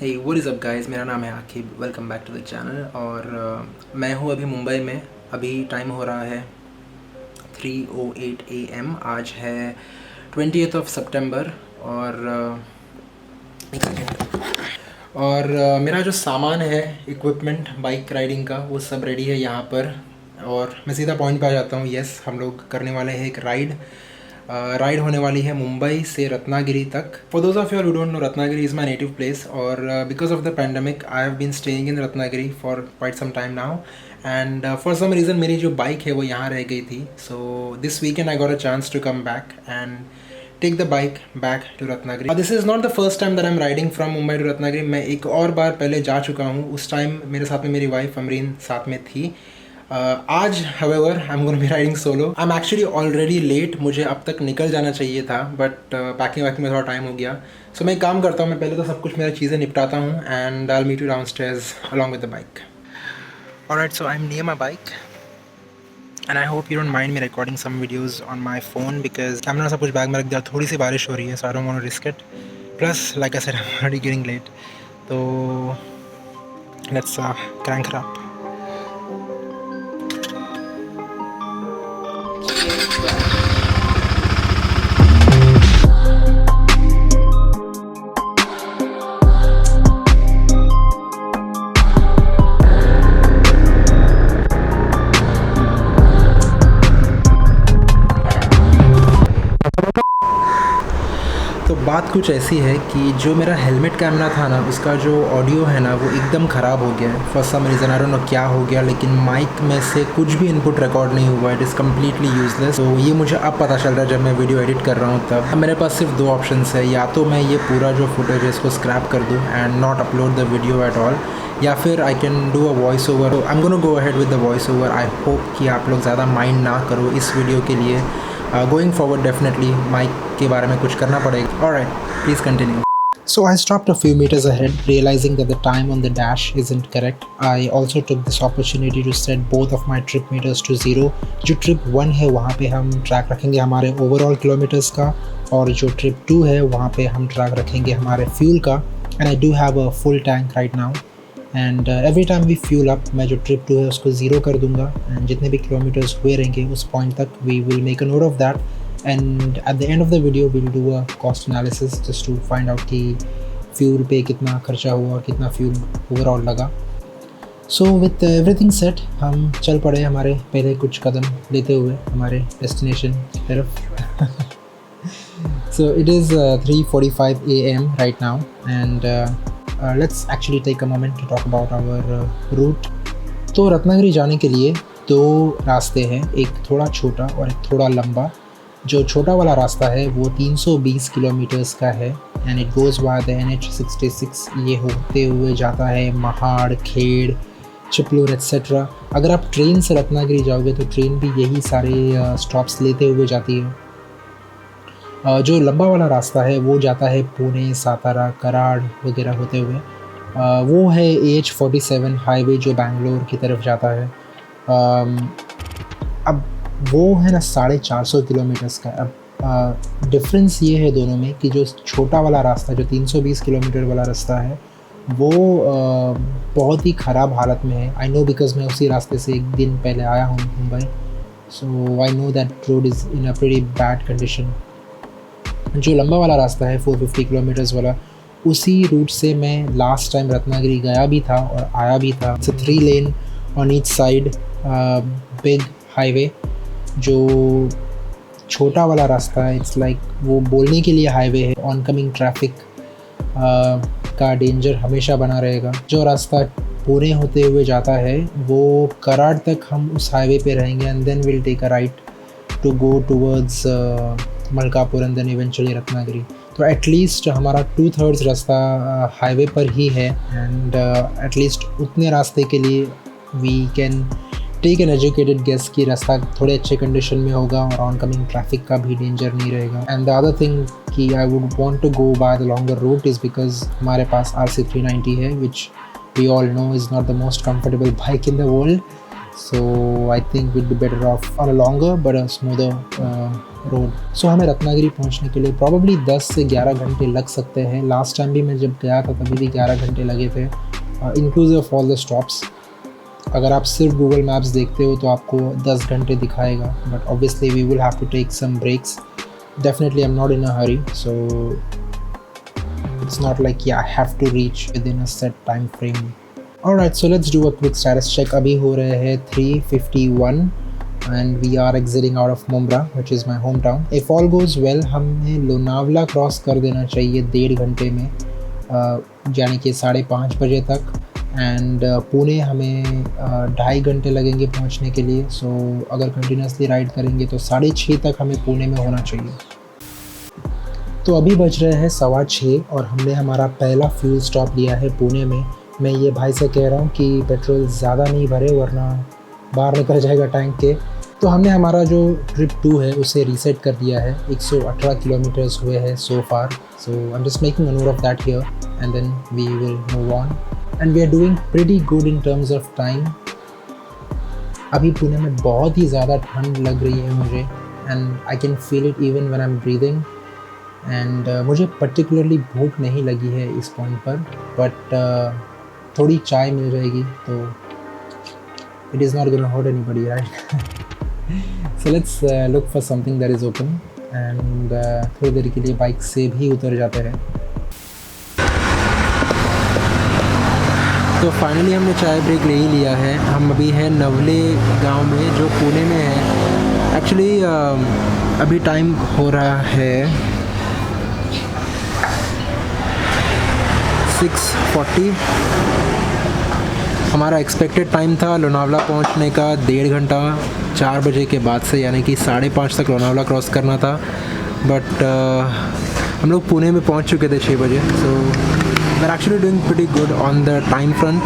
Hey what is up guys, मेरा नाम है Aqib. Welcome back to the channel. और मैं हूँ अभी मुंबई में। अभी टाइम हो रहा है 3:08 AM। आज है 20th सितंबर। और एक सेकेंड। और मेरा जो सामान है, इक्विपमेंट बाइक राइडिंग का, वो सब रेडी है यहाँ पर। और मैं सीधा पॉइंट पे आ जाता हूँ। यस, हम लोग करने वाले हैं एक राइड होने वाली है मुंबई से रत्नागिरी तक। For those of you who don't know, Ratnagiri is my native place. और because of the pandemic I have been staying in Ratnagiri for quite some time now. And for some reason मेरी जो बाइक है वो यहाँ रह गई थी। So this weekend I got a chance to come back and take the bike back to Ratnagiri. This is not the first time that I am riding from Mumbai to Ratnagiri. मैं एक और बार पहले जा चुका हूँ। उस टाइम मेरे साथ में मेरी वाइफ अमरीन साथ में थी। आज however I am gonna be riding solo. I am actually already late. मुझे अब तक निकल जाना चाहिए था, बट पैकिंग वैकिंग में थोड़ा टाइम हो गया। सो मैं एक काम करता हूँ, मैं पहले तो सब कुछ मेरी चीज़ें निपटाता हूँ and I will meet you downstairs along with the bike. Alright, so I am near my bike and I hope you don't mind me recording some videos on my phone because camera सब कुछ bag में रख दिया। थोड़ी सी बारिश हो रही है, so I don't want to risk it. Plus like I said, I am already getting late. तो लेट्स क्रैंक इट अप। तो बात कुछ ऐसी है कि जो मेरा हेलमेट कैमरा था ना, उसका जो ऑडियो है ना, वो एकदम ख़राब हो गया है for some reason. I don't know क्या हो गया, लेकिन माइक में से कुछ भी इनपुट रिकॉर्ड नहीं हुआ। It is completely useless. तो ये मुझे अब पता चल रहा है जब मैं वीडियो एडिट कर रहा हूँ तब। अब मेरे पास सिर्फ दो ऑप्शंस है, या तो मैं ये पूरा जो फुटेज है इसको स्क्रैप कर दूँ and not upload the video at all, या फिर I can do a voice over. I am gonna go ahead with the voice over. I hope कि आप लोग ज़्यादा माइंड ना करो इस वीडियो के लिए। गोइंग फॉरवर्ड डेफिनेटली माइक के बारे में कुछ करना पड़ेगा। Alright, please continue. So I stopped a few meters ahead, realizing that the time on the dash isn't correct. I also took this opportunity to set both of my trip meters to 0. जो trip 1 है वहाँ पे हम track रखेंगे हमारे overall kilometres का, और जो trip 2 है वहाँ पे हम ट्रैक रखेंगे हमारे फ्यूल का। And I do have a full tank right now. And every time we fuel up, मैं जो ट्रिप 2 है उसको 0 कर दूँगा, एंड जितने भी किलोमीटर्स हुए रहेंगे उस पॉइंट तक we will make a note of that. And at the end of the video we'll do a cost analysis just to find out कि फ्यूल पे कितना खर्चा हुआ और कितना फ्यूल ओवरऑल लगा। सो विथ एवरीथिंग सेट, हम चल पड़े हमारे पहले कुछ कदम लेते हुए हमारे डेस्टिनेशन की तरफ। So it is 3:45 AM right now, and let's actually take a moment to talk about our route. तो रत्नागिरी जाने के लिए दो रास्ते हैं, एक थोड़ा छोटा और एक थोड़ा लंबा। जो छोटा वाला रास्ता है वो 320 किलोमीटर्स का है and it goes by the NH66। ये होते हुए जाता है महाड़, खेड़, चिपलूर एट्सेट्रा। अगर आप ट्रेन से रत्नागिरी जाओगे तो ट्रेन भी यही सारे स्टॉप्स लेते हुए जाती है। जो लंबा वाला रास्ता है वो जाता है पुणे, सातारा, कराड़ वगैरह होते हुए। वो है AH47 हाईवे जो बैंगलोर की तरफ जाता है। अब वो है ना 450 किलोमीटर्स का। अब डिफरेंस ये है दोनों में कि जो छोटा वाला रास्ता, जो 320 किलोमीटर वाला रास्ता है, वो बहुत ही ख़राब हालत में है। आई नो बिकॉज मैं उसी रास्ते से एक दिन पहले आया हूँ Mumbai. So I know that road is in a pretty bad condition. जो लंबा वाला रास्ता है 450 किलोमीटर्स वाला, उसी रूट से मैं लास्ट टाइम रत्नागिरी गया भी था और आया भी था। It's 3 lane on each side, big highway. जो छोटा वाला रास्ता है, इट्स लाइक वो बोलने के लिए हाईवे है। ऑन कमिंग ट्रैफिक का डेंजर हमेशा बना रहेगा। जो रास्ता पुणे होते हुए जाता है वो कराड़ तक हम उस हाईवे पे रहेंगे and then will take a right to go towards Malkapur and then eventually Ratnagiri. तो एटलीस्ट हमारा 2/3 रास्ता हाईवे पर ही है, एंड एटलीस्ट उतने रास्ते के लिए we can take an educated guess कि रास्ता थोड़े अच्छे कंडीशन में होगा और ऑन कमिंग ट्रैफिक का भी डेंजर नहीं रहेगा। एंड द अदर थिंग कि I would want to go by the longer route is because हमारे पास RC 390 है, which we all know is not the most comfortable bike in the world. so I think we'd be better off on a longer but a smoother road. So हमें रत्नागिरी पहुंचने के लिए probably 10 से 11 घंटे लग सकते हैं. लास्ट टाइम भी मैं जब गया था तभी भी 11 घंटे लगे थे, inclusive of all the stops. अगर आप सिर्फ गूगल मैप्स देखते हो तो आपको 10 घंटे दिखाएगा, but obviously we will have to take some breaks. Definitely I am not in a hurry, so it's not like I have to reach within a set time frame. Alright, so let's do a quick status check. अभी हो रहे हैं 3:51 and we are exiting out of Mumbai, which is my hometown. If all goes well, हमें Lonavala cross कर देना चाहिए 1.5 घंटे में, यानी कि 5:30 बजे तक. एंड पुणे हमें 2.5 घंटे लगेंगे पहुंचने के लिए. सो अगर कंटिन्यूसली राइड करेंगे तो 6:30 तक हमें पुणे में होना चाहिए. तो अभी बज रहे हैं 6:15 और हमने हमारा पहला फ्यूल स्टॉप लिया है पुणे में. मैं ये भाई से कह रहा हूँ कि पेट्रोल ज़्यादा नहीं भरे वरना बाहर निकल जाएगा टैंक के. तो हमने हमारा जो ट्रिप 2 है उसे रीसेट कर दिया है. 118 किलोमीटर्स हुए हैं so far. So I am just making a note of that here and then we will move on. And we are doing pretty good in terms of time. अभी पुणे में बहुत ही ज़्यादा ठंड लग रही है मुझे, and I can feel it even when I am breathing. And मुझे पर्टिकुलरली भूख नहीं लगी है इस पॉइंट पर, बट थोड़ी चाय मिल जाएगी तो it is not going to hurt anybody, right? So let's look for something that is open and थोड़ी देर के लिए बाइक से भी उतर जाते हैं. तो फाइनली हमने चाय ब्रेक ले ही लिया है. हम अभी हैं नवले गांव में जो पुणे में है. एक्चुअली अभी टाइम हो रहा है 6:40. हमारा एक्सपेक्टेड टाइम था लोनावला पहुंचने का 1.5 घंटा 4 बजे के बाद से, यानी कि 5:30 तक लोनावला क्रॉस करना था. बट हम लोग पुणे में पहुंच चुके थे 6 बजे. So we are actually doing pretty good on the time front.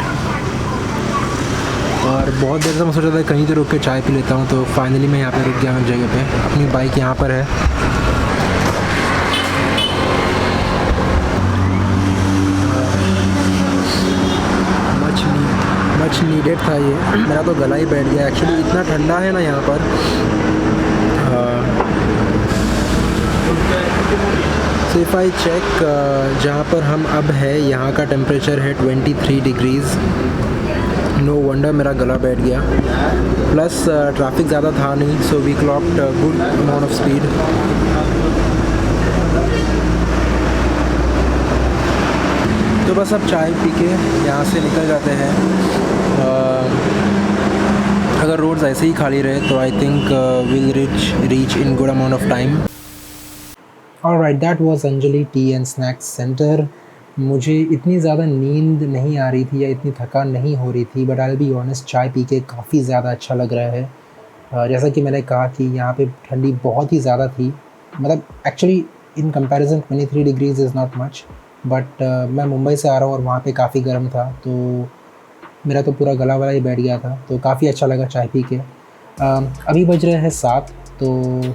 और बहुत देर से मैं सोचा था कहीं तो रुक के चाय पी लेता हूँ, तो फाइनली मैं यहाँ पे रुक गया हूँ जगह पे. अपनी बाइक यहाँ पर है. मच नीडेड था ये. मेरा तो गला ही बैठ गया. एक्चुअली इतना ठंडा है ना यहाँ पर. सो इफ़ आई चेक, जहाँ पर हम अब है यहाँ का टेम्परेचर है 23 डिग्रीज़. नो वंडर मेरा गला बैठ गया. प्लस ट्रैफिक ज़्यादा था नहीं, so we clocked good amount of speed. तो बस अब चाय पी के यहाँ से निकल जाते हैं. अगर रोड्स ऐसे ही खाली रहे तो I think will reach in good amount of time. Alright, that was Anjali T and snacks centre. मुझे इतनी ज़्यादा नींद नहीं आ रही थी या इतनी थकान नहीं हो रही थी, but I will be honest, चाय पी के काफ़ी ज़्यादा अच्छा लग रहा है. जैसा कि मैंने कहा कि यहाँ पे ठंडी बहुत ही ज़्यादा थी. मतलब actually in comparison 23 degrees is not much, but मैं मुंबई से आ रहा हूँ और वहाँ पे काफ़ी गर्म था, तो मेरा तो पूरा गला वाला ही बैठ गया था. तो काफ़ी अच्छा लगा चाय पी के. अभी बज रहे हैं 7. तो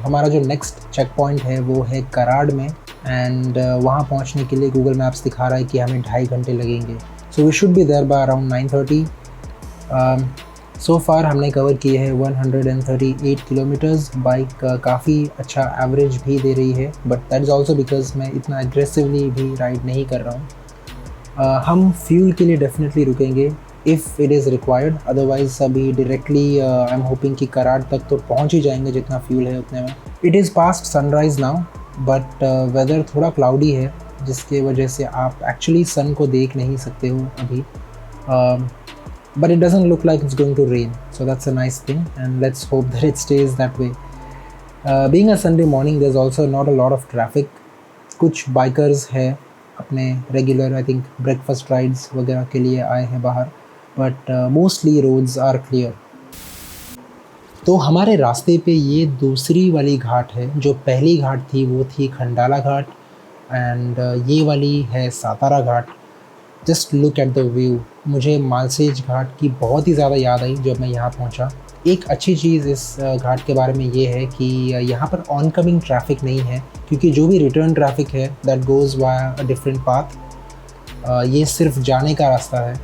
हमारा जो नेक्स्ट चेक पॉइंट है वो है कराड़ में. एंड वहाँ पहुँचने के लिए गूगल मैप्स दिखा रहा है कि हमें 2.5 घंटे लगेंगे. So we should be there by around 9:30. So far हमने कवर किए हैं 138 किलोमीटर्स. बाइक काफ़ी अच्छा एवरेज भी दे रही है, but that is also because मैं इतना एग्रेसिवली भी राइड नहीं कर रहा हूँ. हम फ्यूल के लिए डेफिनेटली रुकेंगे if it is required. Otherwise अभी डायरेक्टली आई एम होपिंग कि कराड़ तक तो पहुँच ही जाएंगे जितना फ्यूल है उतने में. It is past sunrise now, but weather थोड़ा क्लाउडी है जिसके वजह से आप एक्चुअली सन को देख नहीं सकते हो अभी. But it doesn't look like it's going to rain, so that's a nice thing, and let's hope that it stays that way. Being a Sunday morning, there's also not a lot of traffic. कुछ bikers हैं अपने regular, I think, breakfast rides वगैरह के लिए आए हैं बाहर, but mostly roads are clear. तो हमारे रास्ते पे ये दूसरी वाली घाट है. जो पहली घाट थी वो थी खंडाला घाट, एंड ये वाली है Satara ghat. Just look at the view. मुझे मालसेज घाट की बहुत ही ज़्यादा याद आई जब मैं यहाँ पहुँचा. एक अच्छी चीज़ इस घाट के बारे में ये है कि यहाँ पर ऑन कमिंग ट्रैफिक नहीं है, क्योंकि जो भी रिटर्न ट्रैफिक है that goes via a different path. ये सिर्फ जाने का रास्ता है.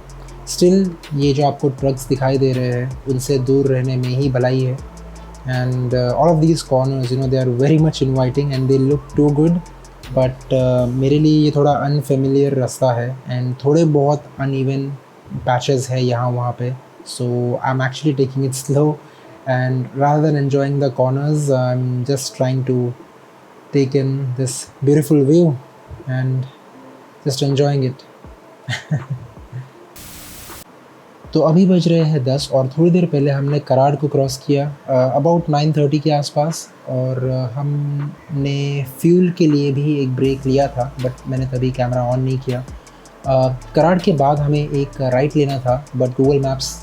स्टिल ये जो आपको ट्रक्स दिखाई दे रहे हैं उनसे दूर रहने में ही भलाई है। And all of these corners they are very much inviting and they look too good, but मेरे लिए ये थोड़ा अनफेमिलियर रास्ता है एंड थोड़े बहुत अनइवन पैचेस है यहाँ वहाँ पे। So I am actually taking it slow and rather than enjoying the corners I am just trying to take in this beautiful view and just enjoying it. तो अभी बज रहे हैं 10 और थोड़ी देर पहले हमने कराड़ को क्रॉस किया अबाउट 9:30 के आसपास, और हमने फ्यूल के लिए भी एक ब्रेक लिया था, बट मैंने तभी कैमरा ऑन नहीं किया। कराड़ के बाद हमें एक राइट लेना था, बट गूगल मैप्स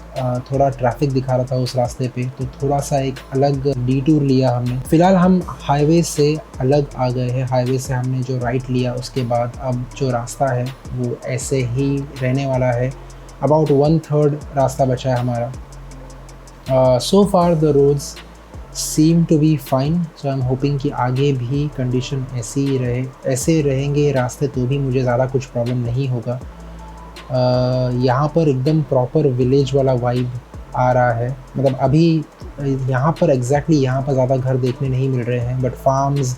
थोड़ा ट्रैफिक दिखा रहा था उस रास्ते पे, तो थोड़ा सा एक अलग डिटूर लिया हमने। फ़िलहाल हम हाईवे से अलग आ गए हैं। हाईवे से हमने जो राइट लिया उसके बाद अब जो रास्ता है वो ऐसे ही रहने वाला है। अबाउट 1/3 रास्ता बचा है हमारा। So far the roads seem to be fine, so I am hoping कि आगे भी कंडीशन ऐसी ही रहे, ऐसे रहेंगे रास्ते तो भी मुझे ज़्यादा कुछ प्रॉब्लम नहीं होगा। यहाँ पर एकदम प्रॉपर विलेज वाला वाइब आ रहा है। मतलब अभी यहाँ पर एग्जैक्टली यहाँ पर ज़्यादा घर देखने नहीं मिल रहे हैं, बट फार्म्स,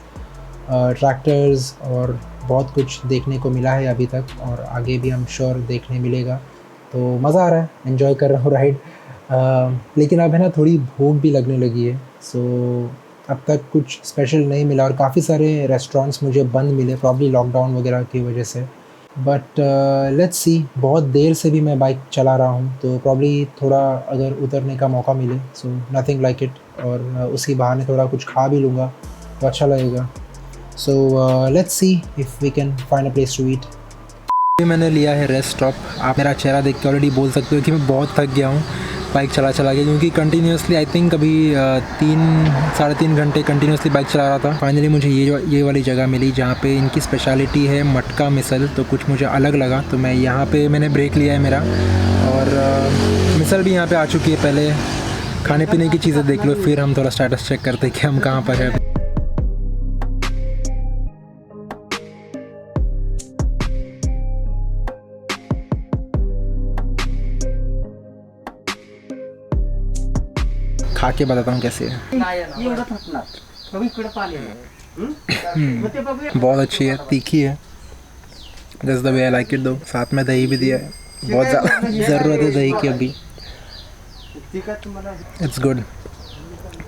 ट्रैक्टर्स और बहुत कुछ देखने को मिला है अभी तक, और आगे भी हम श्योर देखने मिलेगा। तो मज़ा आ रहा है, एंजॉय कर रहा हूँ राइड। लेकिन अब है ना थोड़ी भूख भी लगने लगी है। सो अब तक कुछ स्पेशल नहीं मिला और काफ़ी सारे रेस्टोरेंट्स मुझे बंद मिले, प्रॉब्ली लॉकडाउन वगैरह की वजह से। बट लेट्स सी, बहुत देर से भी मैं बाइक चला रहा हूँ, तो प्रॉब्ली थोड़ा अगर उतरने का मौका मिले, सो नथिंग लाइक इट, और उसी बहाने थोड़ा कुछ खा भी लूँगा तो अच्छा लगेगा। So let's see if we can find a place to eat. मैंने लिया है रेस्ट स्टॉप। आप मेरा चेहरा देख के ऑलरेडी बोल सकते हो कि मैं बहुत थक गया हूँ बाइक चला के, क्योंकि कंटिन्यूसली आई थिंक अभी 3-3.5 घंटे कंटिन्यूसली बाइक चला रहा था। फाइनली मुझे ये वाली जगह मिली जहाँ पे इनकी स्पेशलिटी है मटका मिसल, तो कुछ मुझे अलग लगा, तो मैं यहाँ पे मैंने ब्रेक लिया है मेरा। और मिसल भी यहाँ पे आ चुकी है। पहले खाने पीने की चीज़ें देख लो, फिर हम थोड़ा स्टेटस चेक करते हैं कि हम कहाँ पर हैं। खा के बताता हूँ कैसे है। बहुत अच्छी है, तीखी है, just the way I like it. दो साथ में दही भी दिया है, बहुत ज़्यादा ज़रूरत है दही की अभी। It's good.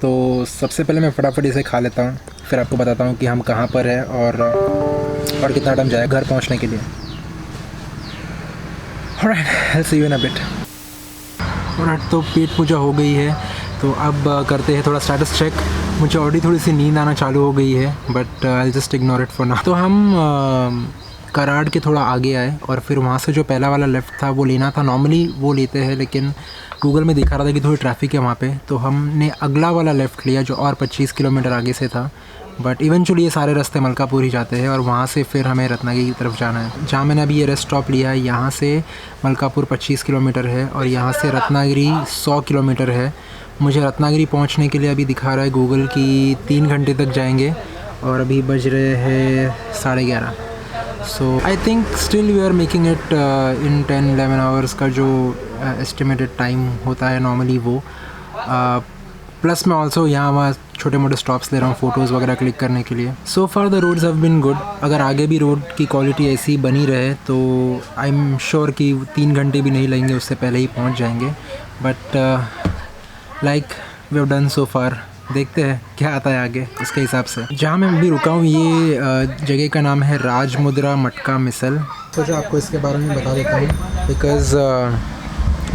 तो सबसे पहले मैं फटाफट इसे खा लेता हूँ, फिर आपको बताता हूँ कि हम कहाँ पर हैं और कितना टाइम जाए घर पहुँचने के लिए। Alright, I see you in a bit. Alright, तो पेट पूजा हो गई है, तो अब करते हैं थोड़ा स्टेटस चेक। मुझे ऑलरेडी थोड़ी सी नींद आना चालू हो गई है, but I just ignore it for now. तो हम कराड़ के थोड़ा आगे आए और फिर वहाँ से जो पहला वाला लेफ़्ट था वो लेना था। नॉर्मली वो लेते हैं, लेकिन गूगल में दिखा रहा था कि थोड़ी ट्रैफिक है वहाँ पे, तो हमने अगला वाला लेफ़्ट लिया जो और 25 किलोमीटर आगे से था। बट इवेंचुअली ये सारे रास्ते मलकापुर ही जाते हैं और वहाँ से फिर हमें रत्नागिरी की तरफ जाना है। जहाँ मैंने अभी ये रेस्ट स्टॉप लिया है, यहाँ से मलकापुर 25 किलोमीटर है और यहाँ से रत्नागिरी 100 किलोमीटर है। मुझे रत्नागिरी पहुँचने के लिए अभी दिखा रहा है गूगल की 3 घंटे तक जाएंगे, और अभी बज रहे हैं 11:30। So I think still we are making it in 10-11 hours का जो एस्टिमेटेड टाइम होता है नॉर्मली वो। प्लस मैं ऑल्सो यहाँ वहाँ छोटे मोटे स्टॉप्स ले रहा हूँ फ़ोटोज़ वगैरह क्लिक करने के लिए। So far the roads have been good. अगर आगे भी रोड की क्वालिटी ऐसी बनी रहे तो आई एम श्योर कि 3 घंटे भी नहीं लगेंगे, उससे पहले ही पहुँच जाएंगे। But like we have done so far, देखते हैं क्या आता है आगे उसके हिसाब से। जहाँ मैं अभी रुका हूँ ये जगह का नाम है राजमुद्रा मटका मिसल। सोचा आपको इसके बारे में बता देता हूँ, बिकॉज़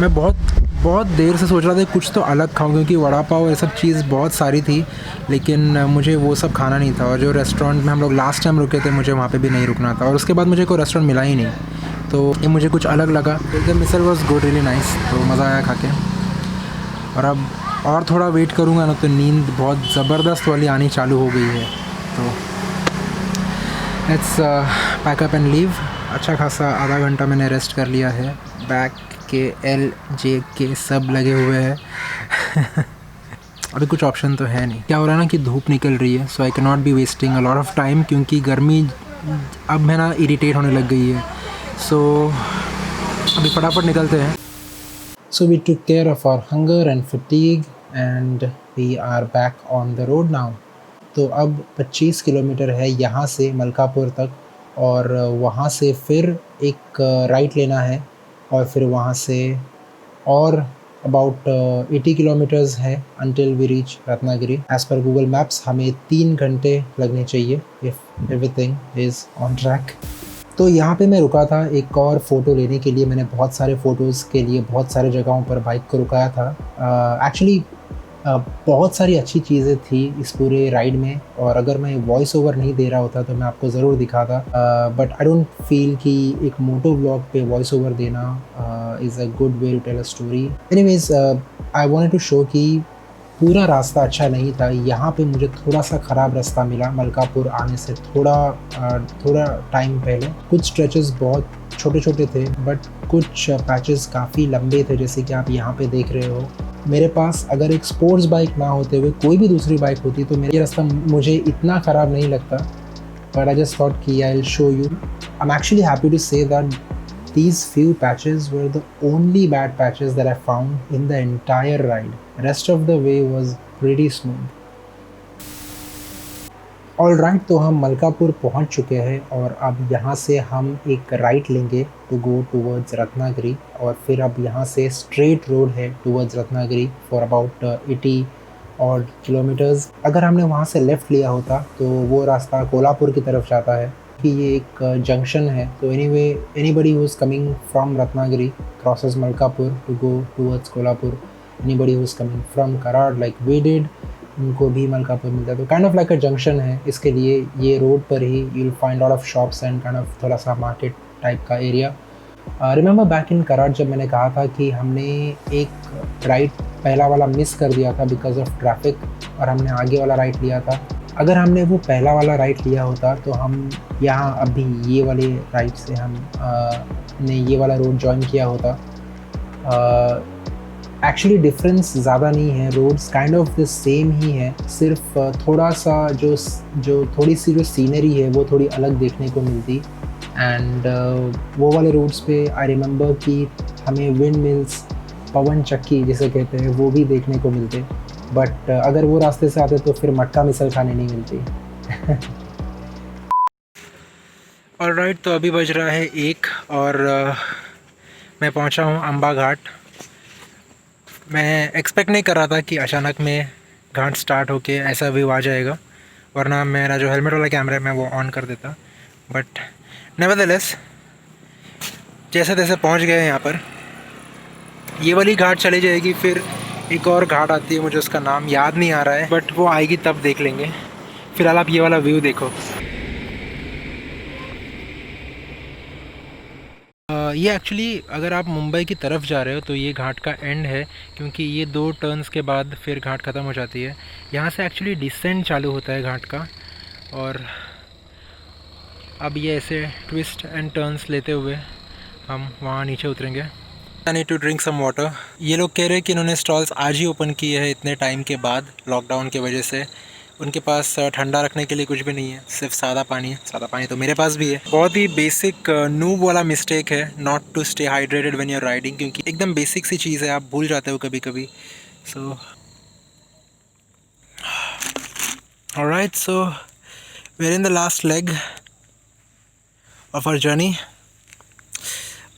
मैं बहुत देर से सोच रहा था कुछ तो अलग खाऊं, क्योंकि वड़ा पाव ये सब चीज़ बहुत सारी थी, लेकिन मुझे वो सब खाना नहीं था। और जो रेस्टोरेंट में हम लोग लास्ट टाइम रुके थे मुझे वहाँ पे भी नहीं रुकना था, और उसके बाद मुझे कोई रेस्टोरेंट मिला ही नहीं, तो ये मुझे कुछ अलग लगा। The misal was good, really nice, तो मज़ा आया खा के। और अब और थोड़ा वेट करूँगा ना तो नींद बहुत ज़बरदस्त वाली आनी चालू हो गई है। तो let's pack up and leave. अच्छा खासा आधा घंटा मैंने रेस्ट कर लिया है। बैक के LJK सब लगे हुए हैं। अभी कुछ ऑप्शन तो है नहीं। क्या हो रहा है ना कि धूप निकल रही है, so I can not be wasting a lot of time, क्योंकि गर्मी अब है ना इरिटेट होने लग गई है। सो अभी फटाफट निकलते हैं। So we took care of our hunger and fatigue and we are back on the road now. तो अब 25 किलोमीटर है यहाँ से मलकापुर तक और वहाँ से फिर एक राइट लेना है और फिर वहाँ से और अबाउट 80 किलोमीटर्स है until we reach Ratnagiri. As per Google Maps हमें 3 घंटे लगने चाहिए if everything is on track. तो यहाँ पे मैं रुका था एक और फ़ोटो लेने के लिए. मैंने बहुत सारे फ़ोटोज़ के लिए बहुत सारे जगहों पर बाइक को रुकाया था. एक्चुअली बहुत सारी अच्छी चीज़ें थी इस पूरे राइड में और अगर मैं वॉइस ओवर नहीं दे रहा होता तो मैं आपको ज़रूर दिखाता. बट आई डोंट फील कि एक मोटो व्लॉग पे वॉइस ओवर देना is a good way to tell a story. Anyways I wanted to show कि पूरा रास्ता अच्छा नहीं था. यहाँ पे मुझे थोड़ा सा ख़राब रास्ता मिला मलकापुर आने से थोड़ा टाइम पहले. कुछ स्ट्रेचेस बहुत छोटे छोटे थे बट कुछ पैचेस काफ़ी लंबे थे जैसे कि आप यहाँ पे देख रहे हो. मेरे पास अगर एक स्पोर्ट्स बाइक ना होते हुए कोई भी दूसरी बाइक होती तो मेरा रास्ता मुझे इतना ख़राब नहीं लगता. बट आई जस्ट थॉट कि I will show you. I am actually happy to say that these few patches were the only bad patches that I found in the entire ride. Rest of the way was pretty smooth. Alright, तो हम मलकापुर पहुंच चुके हैं और अब यहाँ से हम एक राइट लेंगे टू गो टूवर्ड्स रत्नागिरी और फिर अब यहाँ से स्ट्रेट रोड है टूवर्ड्स रत्नागिरी फॉर अबाउट 80 और किलोमीटर्स. अगर हमने वहाँ से लेफ़्ट लिया होता तो वो रास्ता कोल्हापुर की तरफ जाता है कि ये एक जंक्शन है. तो anybody who is coming from Ratnagiri crosses Malkapur to go towards Kolhapur. Anybody who is coming from Karad like we did उनको भी मलकापुर मिलता है. तो kind of like a junction है. इसके लिए ये रोड पर ही you will find lot of shops and kind of थोड़ा सा मार्केट टाइप का area. Remember back in Karad जब मैंने कहा था कि हमने एक राइट पहला वाला मिस कर दिया था बिकॉज ऑफ ट्रैफिक और हमने आगे वाला राइट लिया था. अगर हमने वो पहला वाला राइट लिया होता तो हम यहाँ अभी ये वाले राइट से हम ने ये वाला रोड जॉइन किया होता. एक्चुअली डिफरेंस ज़्यादा नहीं है. Roads kind of the same ही है. सिर्फ थोड़ा सा जो थोड़ी सी जो सीनरी है वो थोड़ी अलग देखने को मिलती. एंड वो वाले रोड्स पे आई रिमेंबर कि हमें विंड मिल्स पवन चक्की जिसे कहते हैं वो भी देखने को मिलते. बट अगर वो रास्ते से आते तो फिर मटका मिसल खाने नहीं मिलती. ऑलराइट, तो अभी बज रहा है 1 और मैं पहुंचा हूं अम्बा घाट. मैं एक्सपेक्ट नहीं कर रहा था कि अचानक में घाट स्टार्ट होके ऐसा व्यू आ जाएगा, वरना मेरा जो हेलमेट वाला कैमरा है मैं वो ऑन कर देता. बट नेवरदलेस जैसे तैसे पहुंच गए यहाँ पर. ये वाली घाट चली जाएगी, फिर एक और घाट आती है, मुझे उसका नाम याद नहीं आ रहा है बट वो आएगी तब देख लेंगे. फिलहाल आप ये वाला व्यू देखो. ये एक्चुअली अगर आप मुंबई की तरफ जा रहे हो तो ये घाट का एंड है, क्योंकि ये 2 टर्न्स के बाद फिर घाट ख़त्म हो जाती है. यहाँ से एक्चुअली डिसेंट चालू होता है घाट का. और अब ये ऐसे ट्विस्ट एंड टर्न्स लेते हुए हम वहाँ नीचे उतरेंगे. I need to drink some water. ये लोग कह रहे हैं कि इन्होंने स्टॉल्स आज ही ओपन किए हैं इतने टाइम के बाद लॉकडाउन की वजह से. उनके पास ठंडा रखने के लिए कुछ भी नहीं है, सिर्फ सादा पानी है. सादा पानी तो मेरे पास भी है. बहुत ही बेसिक नूब वाला मिस्टेक है not to stay hydrated when you are riding, क्योंकि एकदम बेसिक सी चीज़ है, आप भूल जाते हो कभी कभी. So alright, so we are in the last leg of our journey.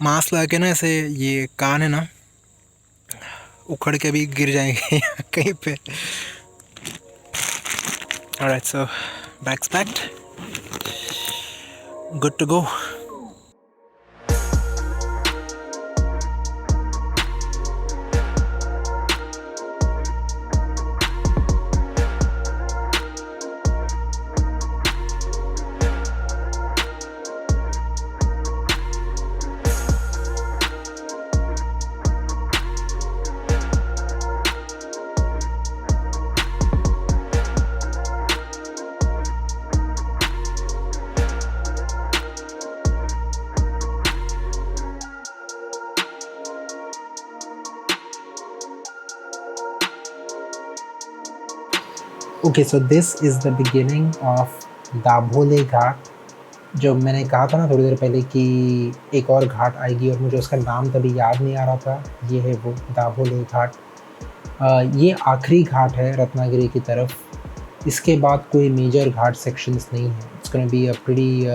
Mask लगा के ना ऐसे ये कान है ना उखड़ के भी गिर जाएंगे कहीं पे. Alright, so bags packed, good to go. Okay, so this is the beginning of Dabhole Ghat. जो मैंने कहा था ना थोड़ी देर पहले कि एक और घाट आएगी और मुझे उसका नाम तभी याद नहीं आ रहा था, ये है वो दाभोले घाट। ये आखिरी घाट है रत्नागिरी की तरफ, इसके बाद कोई मेजर घाट सेक्शंस नहीं है। It's gonna be a pretty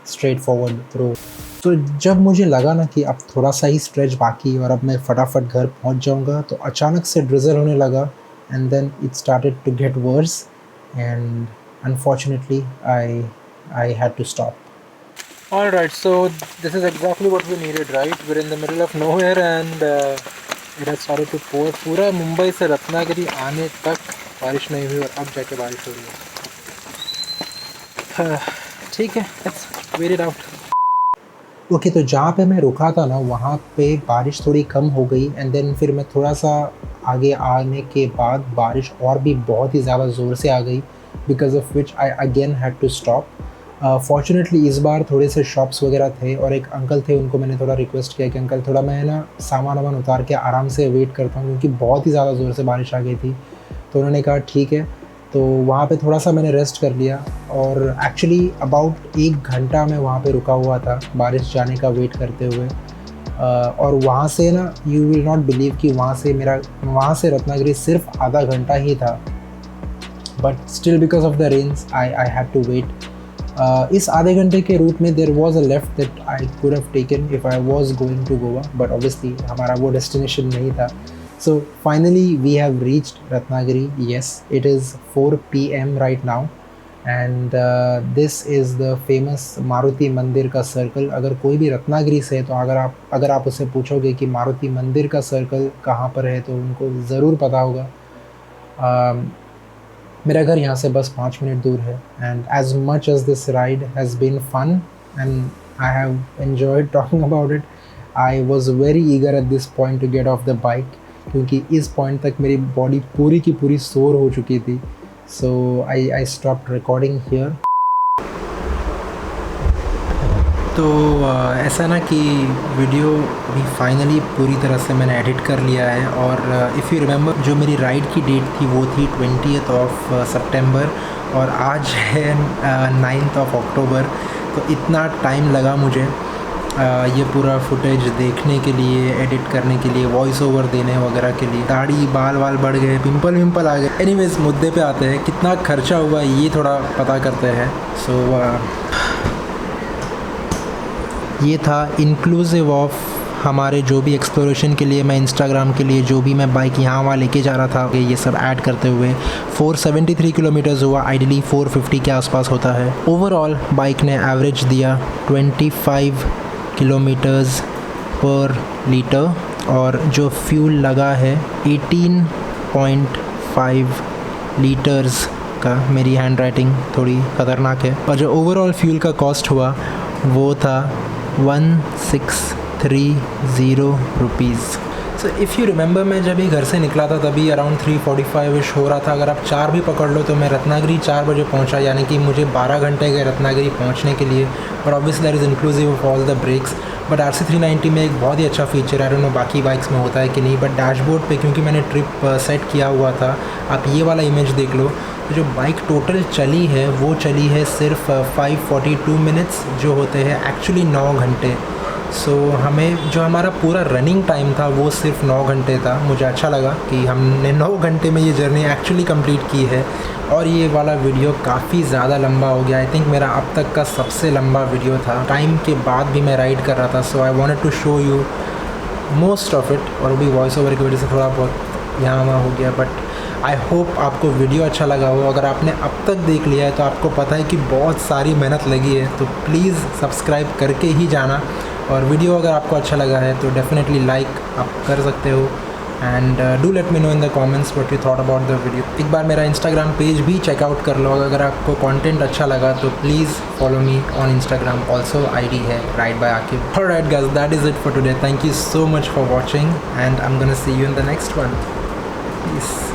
straight forward road. तो जब मुझे लगा ना कि अब थोड़ा सा ही स्ट्रेच बाकी और अब मैं फटाफट घर पहुंच जाऊंगा, तो अचानक से ड्रिजल होने लगा and then it started to get worse and unfortunately I had to stop. Alright, so this is exactly what we needed, right? We're in the middle of nowhere and it has started to pour. पूरा मुंबई से रत्नागिरी आने तक बारिश नहीं हुई और अब जाके बारिश हो रही है। ठीक है, let's wait it out. Okay, तो जहाँ पे मैं रुका था ना वहाँ पे बारिश थोड़ी कम हो गई एंड देन फिर मैं थोड़ा सा आगे आने के बाद बारिश और भी बहुत ही ज़्यादा ज़ोर से आ गई, because of which I again had to stop. Fortunately इस बार थोड़े से शॉप्स वगैरह थे और एक अंकल थे, उनको मैंने थोड़ा रिक्वेस्ट किया कि अंकल थोड़ा मैं ना सामान वामान उतार के आराम से वेट करता हूँ, क्योंकि बहुत ही ज़्यादा ज़ोर से बारिश आ गई थी। तो उन्होंने कहा ठीक है, तो वहाँ पे थोड़ा सा मैंने रेस्ट कर लिया और एक्चुअली अबाउट 1 घंटा मैं वहाँ पे रुका हुआ था बारिश जाने का वेट करते हुए। और वहाँ से ना यू विल नॉट बिलीव कि वहाँ से रत्नागिरी सिर्फ आधा घंटा ही था, but still because of the rains I had to wait. इस आधे घंटे के रूट में there was a left that I could have taken if I was going to Goa, but obviously हमारा वो डेस्टिनेशन नहीं था। So finally we have reached Ratnagiri. Yes, it is 4 p.m. right now and this is the famous Maruti मंदिर का circle. अगर कोई भी रत्नागिरी से है तो अगर आप उससे पूछोगे कि मारुति मंदिर का सर्कल कहाँ पर है तो उनको ज़रूर पता होगा। मेरा घर यहाँ से बस 5 मिनट दूर है and as much as this ride has been fun and I have enjoyed talking about it, I was very eager at this point to get off the bike, क्योंकि इस पॉइंट तक मेरी बॉडी पूरी की पूरी सोर हो चुकी थी। सो आई स्टॉप रिकॉर्डिंग हियर। तो ऐसा ना कि वीडियो भी फाइनली पूरी तरह से मैंने एडिट कर लिया है और इफ़ यू रिमेंबर जो मेरी राइड की डेट थी वो थी 20th सितंबर और आज है 9th अक्टूबर। तो इतना टाइम लगा मुझे ये पूरा फुटेज देखने के लिए, एडिट करने के लिए, वॉइस ओवर देने वगैरह के लिए। दाढ़ी बाल बढ़ गए, पिंपल आ गए। एनीवेज मुद्दे पे आते हैं, कितना खर्चा हुआ ये थोड़ा पता करते हैं। सो ये था इंक्लूसिव ऑफ हमारे जो भी एक्सप्लोरेशन के लिए मैं इंस्टाग्राम के लिए जो भी मैं बाइक यहाँ वहाँ लेके जा रहा था, ये सब ऐड करते हुए 473 किलोमीटर्स हुआ। आइडियली 450 के आसपास होता है। ओवरऑल बाइक ने एवरेज दिया 25 किलोमीटर्स पर लीटर और जो फ्यूल लगा है 18.5 लीटर्स का। मेरी हैंड राइटिंग थोड़ी ख़तरनाक है। और जो ओवरऑल फ्यूल का कॉस्ट हुआ वो था 1630 rupees. So if you remember मैं जब ही घर से निकला था तभी अराउंड 3:45 हो रहा था। अगर आप 4 भी पकड़ लो तो मैं रत्नागिरी 4 बजे पहुंचा, यानी कि मुझे 12 घंटे गए रत्नागिरी पहुंचने के लिए। और obviously that is inclusive of all the breaks. But RC390 में एक बहुत ही अच्छा फीचर है, आई डोंट नो बाकी बाइक्स में होता है कि नहीं, बट डैशबोर्ड पे क्योंकि मैंने ट्रिप सेट किया हुआ था, आप ये वाला इमेज देख लो, तो जो बाइक टोटल चली है वो चली है सिर्फ 542 मिनट्स, जो होते हैं एक्चुअली 9 घंटे। सो हमें जो हमारा पूरा रनिंग टाइम था वो सिर्फ 9 घंटे था। मुझे अच्छा लगा कि हमने 9 घंटे में ये जर्नी एक्चुअली कंप्लीट की है। और ये वाला वीडियो काफ़ी ज़्यादा लंबा हो गया। आई थिंक मेरा अब तक का सबसे लंबा वीडियो था। टाइम के बाद भी मैं राइड कर रहा था, so I wanted to show you most of it. और भी वॉइस ओवर की वजह से थोड़ा बहुत यहाँ वहाँ हो गया, बट आई होप आपको वीडियो अच्छा लगा हो। अगर आपने अब तक देख लिया है तो आपको पता है कि बहुत सारी मेहनत लगी है, तो प्लीज़ सब्सक्राइब करके ही जाना। और वीडियो अगर आपको अच्छा लगा है तो डेफिनेटली लाइक आप कर सकते हो and do let me know in the comments what you thought about the video. एक बार मेरा इंस्टाग्राम पेज भी चेकआउट कर लो। अगर आपको कंटेंट अच्छा लगा तो please follow me on Instagram. Also ID है ride by Aqib. Alright guys, that is it for today. Thank you so much for watching and I am gonna see you in the next one. Piece.